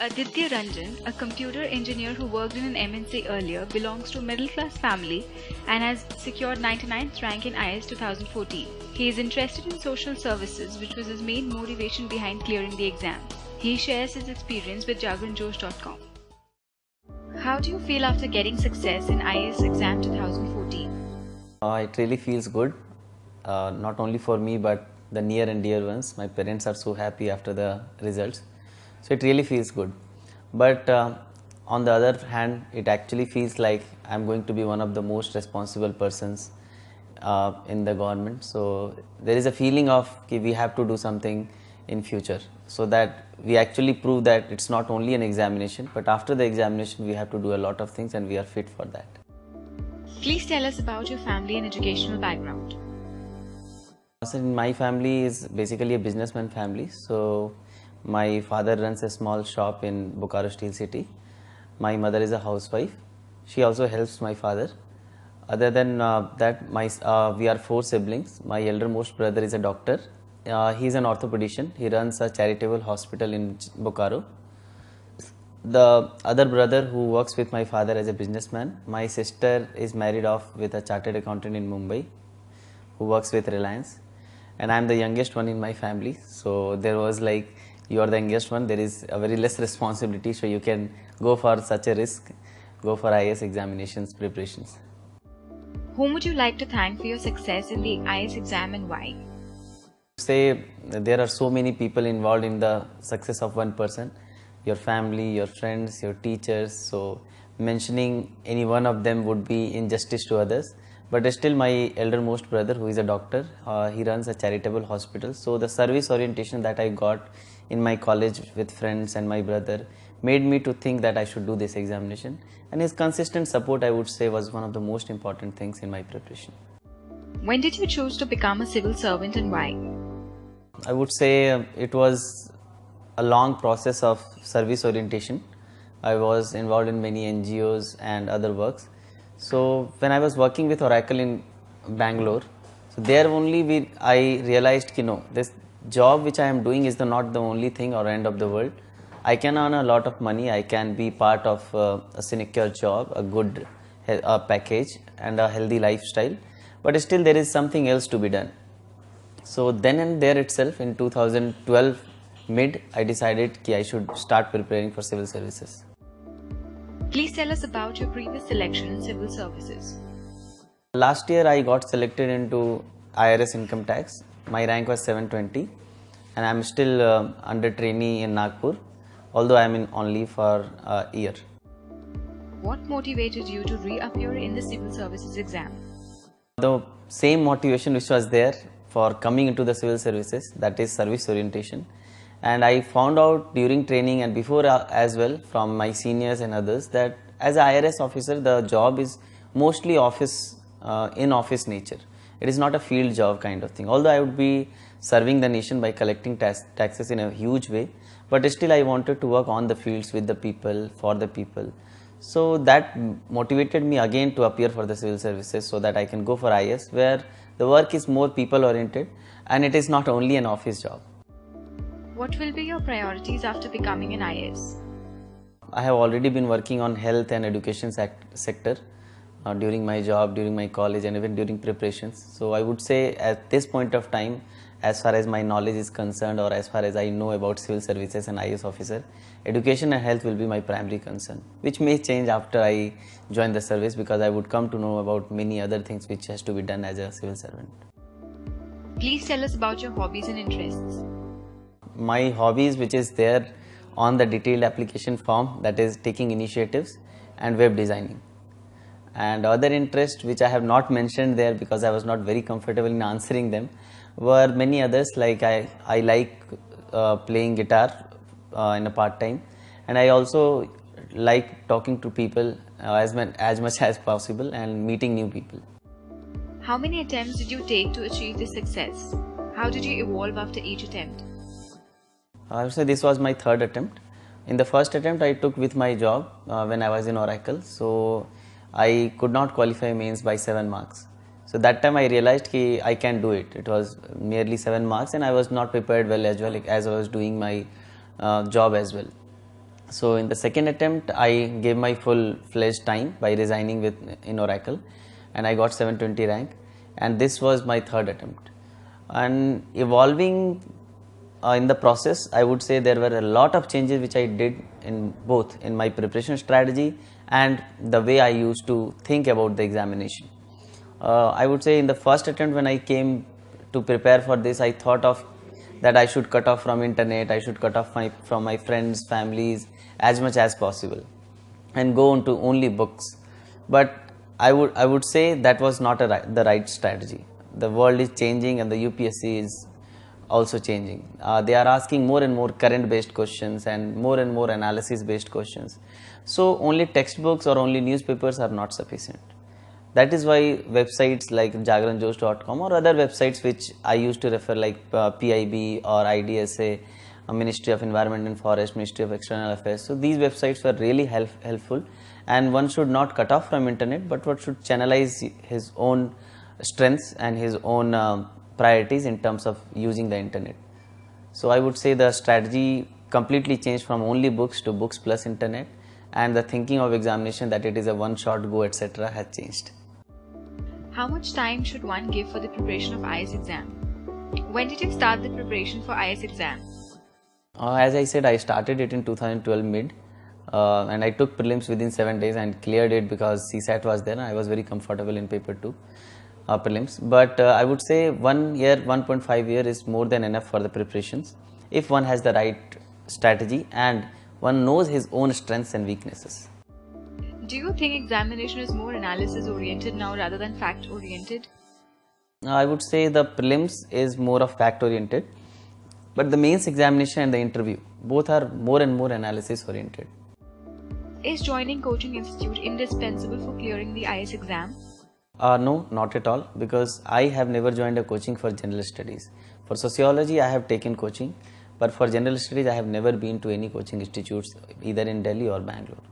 Aditya Ranjan, a computer engineer who worked in an MNC earlier, belongs to a middle-class family and has secured 99th rank in IS 2014. He is interested in social services, which was his main motivation behind clearing the exam. He shares his experience with JagranJosh.com. How do you feel after getting success in IS exam 2014? It really feels good, not only for me but the near and dear ones. My parents are so happy after the results, so it really feels good. But on the other hand, it actually feels like I'm going to be one of the most responsible persons in the government. So there is a feeling of we have to do something in future, so that we actually prove that it's not only an examination, but after the examination we have to do a lot of things and we are fit for that. Please tell us about your family and educational background. So my family is basically a businessman family. So my father runs a small shop in Bokaro Steel City. My mother is a housewife. She also helps my father. Other than that, we are four siblings. My eldermost brother is a doctor. He is an orthopedician. He runs a charitable hospital in Bokaro. The other brother who works with my father as a businessman, my sister is married off with a chartered accountant in Mumbai who works with Reliance, and I am the youngest one in my family. So there was like, you are the youngest one, there is a very less responsibility, so you can go for such a risk, go for IAS examinations preparations. Whom would you like to thank for your success in the IS exam and why? Say there are so many people involved in the success of one person, your family, your friends, your teachers. So mentioning any one of them would be injustice to others. But still, my eldermost brother, who is a doctor, he runs a charitable hospital. So the service orientation that I got in my college with friends and my brother made me to think that I should do this examination. And his consistent support, I would say, was one of the most important things in my preparation. When did you choose to become a civil servant and why? I would say it was a long process of service orientation. I was involved in many NGOs and other works. So when I was working with Oracle in Bangalore, so there only I realized this job which I am doing is not the only thing or end of the world. I can earn a lot of money. I can be part of a secure job, a good package, and a healthy lifestyle. But still, there is something else to be done. So then and there itself, in 2012 mid, I decided that I should start preparing for civil services. Please tell us about your previous selection in civil services. Last year I got selected into IRS income tax. My rank was 720 and I am still under trainee in Nagpur, although I am in only for a year. What motivated you to reappear in the civil services exam? The same motivation which was there for coming into the civil services, that is service orientation. And I found out during training and before as well from my seniors and others that as an IRS officer, the job is mostly in office nature. It is not a field job kind of thing. Although I would be serving the nation by collecting taxes in a huge way, but still I wanted to work on the fields with the people, for the people. So that motivated me again to appear for the civil services so that I can go for IS, where the work is more people oriented and it is not only an office job. What will be your priorities after becoming an IS? I have already been working on health and education sector during my job, during my college and even during preparations. So I would say at this point of time, as far as my knowledge is concerned or as far as I know about civil services and IS officer, education and health will be my primary concern, which may change after I join the service because I would come to know about many other things which has to be done as a civil servant. Please tell us about your hobbies and interests. My hobbies which is there on the detailed application form, that is taking initiatives and web designing. And other interests which I have not mentioned there because I was not very comfortable in answering them were many others, like I like playing guitar in a part time, and I also like talking to people as much as possible and meeting new people. How many attempts did you take to achieve this success? How did you evolve after each attempt? I would say this was my third attempt. In the first attempt I took with my job when I was in Oracle, so I could not qualify mains by 7 marks. So that time I realized that I can do it. It was merely 7 marks and I was not prepared well as I was doing my job as well. So in the second attempt, I gave my full-fledged time by resigning in Oracle, and I got 720 rank. And this was my third attempt. And evolving in the process, I would say there were a lot of changes which I did in both in my preparation strategy and the way I used to think about the examination. I would say in the first attempt when I came to prepare for this, I thought of that I should cut off from internet, I should cut off from my friends, families as much as possible and go into only books. But I would say that was not the right strategy. The world is changing and the UPSC is also changing. They are asking more and more current based questions and more analysis based questions. So only textbooks or only newspapers are not sufficient. That is why websites like jagranjosh.com or other websites which I used to refer like PIB or IDSA, Ministry of Environment and Forest, Ministry of External Affairs. So these websites were really helpful, and one should not cut off from internet, but one should channelize his own strengths and his own priorities in terms of using the internet. So I would say the strategy completely changed from only books to books plus internet, and the thinking of examination that it is a one shot go etc. has changed. How much time should one give for the preparation of IAS exam? When did you start the preparation for IAS exam? As I said, I started it in 2012 mid, and I took prelims within 7 days and cleared it because CSAT was there and I was very comfortable in paper 2 prelims. But I would say 1 year, 1.5 year is more than enough for the preparations if one has the right strategy and one knows his own strengths and weaknesses. Do you think examination is more analysis oriented now rather than fact oriented? I would say the prelims is more of fact oriented, but the mains examination and the interview both are more and more analysis oriented. Is joining coaching institute indispensable for clearing the IAS exam? No, not at all, because I have never joined a coaching for general studies. For sociology, I have taken coaching, but for general studies, I have never been to any coaching institutes either in Delhi or Bangalore.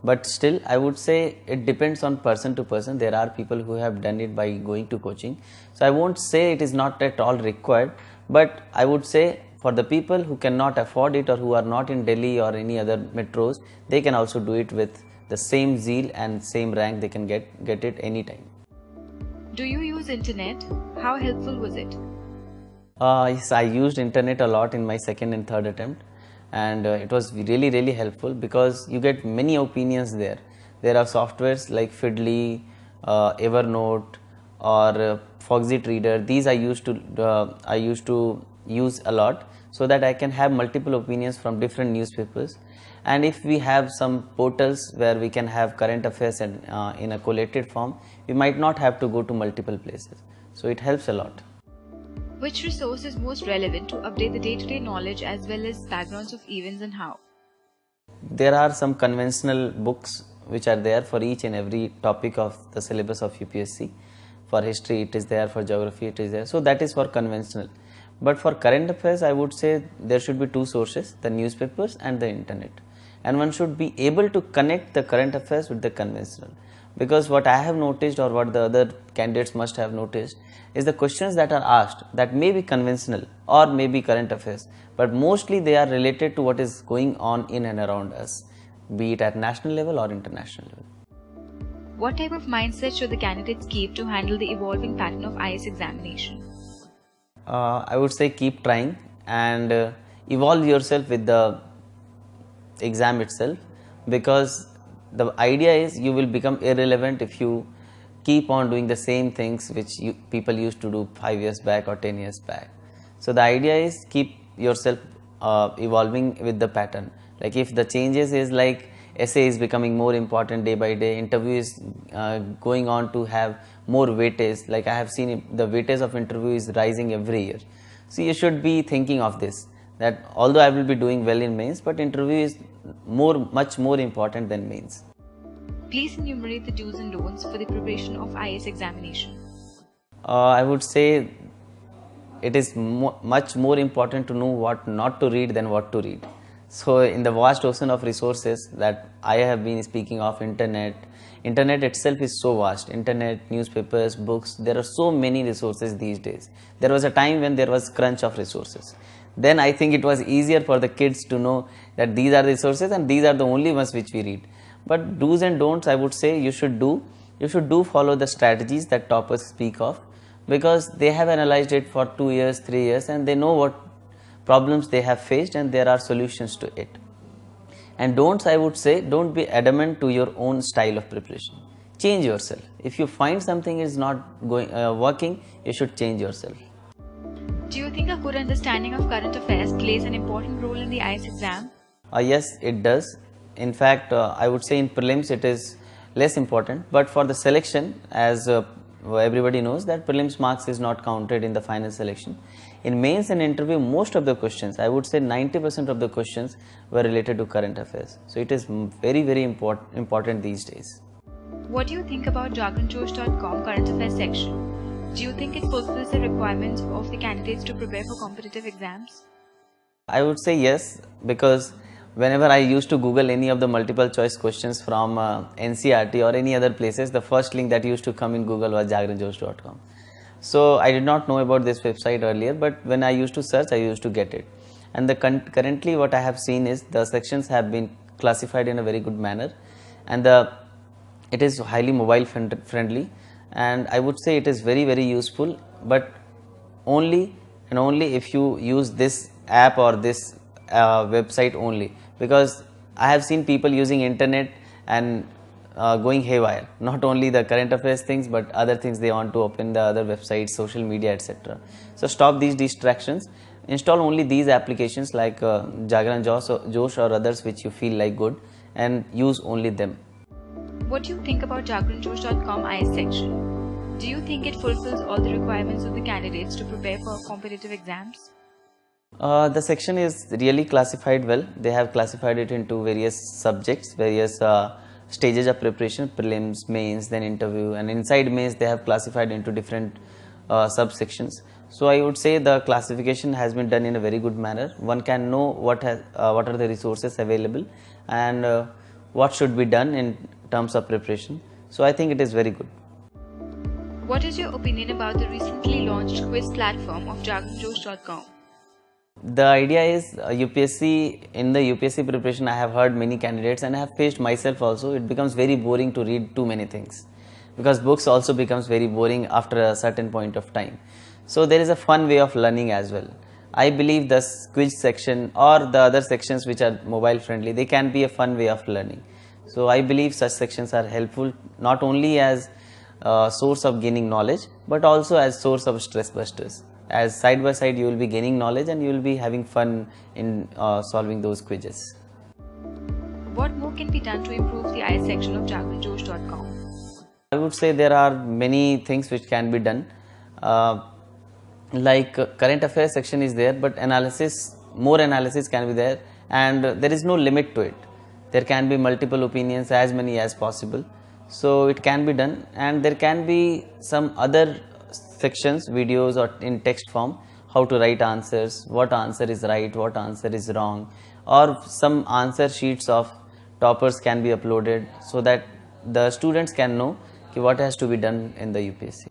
But still, I would say it depends on person to person. There are people who have done it by going to coaching. So I won't say it is not at all required, but I would say for the people who cannot afford it or who are not in Delhi or any other metros, they can also do it with the same zeal and same rank. They can get it anytime. Do you use internet? How helpful was it? Yes, I used internet a lot in my second and third attempt, and it was really helpful because you get many opinions there. There are softwares like Feedly, Evernote, or Foxit Reader. These I used to use a lot so that I can have multiple opinions from different newspapers. And if we have some portals where we can have current affairs and in a collated form, we might not have to go to multiple places. So it helps a lot. Which resource is most relevant to update the day-to-day knowledge as well as backgrounds of events, and how? There are some conventional books which are there for each and every topic of the syllabus of UPSC. For history it is there, for geography it is there. So that is for conventional. But for current affairs, I would say there should be two sources, the newspapers and the internet. And one should be able to connect the current affairs with the conventional. Because what I have noticed, or what the other candidates must have noticed, is the questions that are asked that may be conventional or may be current affairs, but mostly they are related to what is going on in and around us, be it at national level or international level. What type of mindset should the candidates keep to handle the evolving pattern of IAS examination? I would say keep trying and evolve yourself with the exam itself, because the idea is you will become irrelevant if you keep on doing the same things which people used to do 5 years back or 10 years back. So the idea is keep yourself evolving with the pattern. Like if the changes is like essay is becoming more important day by day, interview is going on to have more weightage, like I have seen the weightage of interview is rising every year. So you should be thinking of this, that although I will be doing well in mains, but interview is much more important than mains. Please enumerate the do's and don'ts for the preparation of IAS examination. I would say it is much more important to know what not to read than what to read. So in the vast ocean of resources that I have been speaking of, internet itself is so vast. Internet, newspapers, books, there are so many resources these days. There was a time when there was crunch of resources. Then I think it was easier for the kids to know that these are the resources and these are the only ones which we read. But do's and don'ts, I would say you should do follow the strategies that toppers speak of, because they have analyzed it for 2 years, 3 years, and they know what problems they have faced and there are solutions to it. And don'ts, I would say, don't be adamant to your own style of preparation. Change yourself. If you find something is not working, you should change yourself. Do you think a good understanding of current affairs plays an important role in the IELTS exam? Yes, it does. In fact, I would say in prelims it is less important, but for the selection, as everybody knows that prelims marks is not counted in the final selection. In mains and interview, most of the questions, I would say 90% of the questions were related to current affairs. So it is very, very important these days. What do you think about JargonJosh.com current affairs section? Do you think it fulfills the requirements of the candidates to prepare for competitive exams? I would say yes, because whenever I used to Google any of the multiple choice questions from NCERT or any other places, the first link that used to come in Google was JargonJosh.com. So I did not know about this website earlier, but when I used to search, I used to get it. And currently what I have seen is the sections have been classified in a very good manner, and it is highly mobile friendly, and I would say it is very, very useful, but only and only if you use this app or this website only, because I have seen people using internet and going haywire, not only the current affairs things but other things they want to open, the other websites, social media, etc. So stop these distractions, install only these applications like JargonJosh or others which you feel like good, and use only them. What do you think about JargonJosh.com IELTS section? Do you think it fulfills all the requirements of the candidates to prepare for competitive exams? The section is really classified well. They have classified it into various subjects, various stages of preparation: prelims, mains, then interview, and inside mains they have classified into different subsections. So I would say the classification has been done in a very good manner. One can know what are the resources available and what should be done in terms of preparation. So I think it is very good. What is your opinion about the recently launched quiz platform of JargonJosh.com? The idea is UPSC, in the UPSC preparation I have heard many candidates, and I have faced myself also, it becomes very boring to read too many things, because books also becomes very boring after a certain point of time. So there is a fun way of learning as well. I believe the quiz section or the other sections which are mobile friendly, they can be a fun way of learning. So I believe such sections are helpful not only as a source of gaining knowledge but also as source of stress busters. As side by side you will be gaining knowledge and you will be having fun in solving those quizzes. What more can be done to improve the IELTS section of JargonJosh.com? I would say there are many things which can be done. Like current affairs section is there, but more analysis can be there, and there is no limit to it. There can be multiple opinions, as many as possible. So it can be done, and there can be some other sections, videos or in text form, how to write answers, what answer is right, what answer is wrong, or some answer sheets of toppers can be uploaded so that the students can know what has to be done in the UPSC.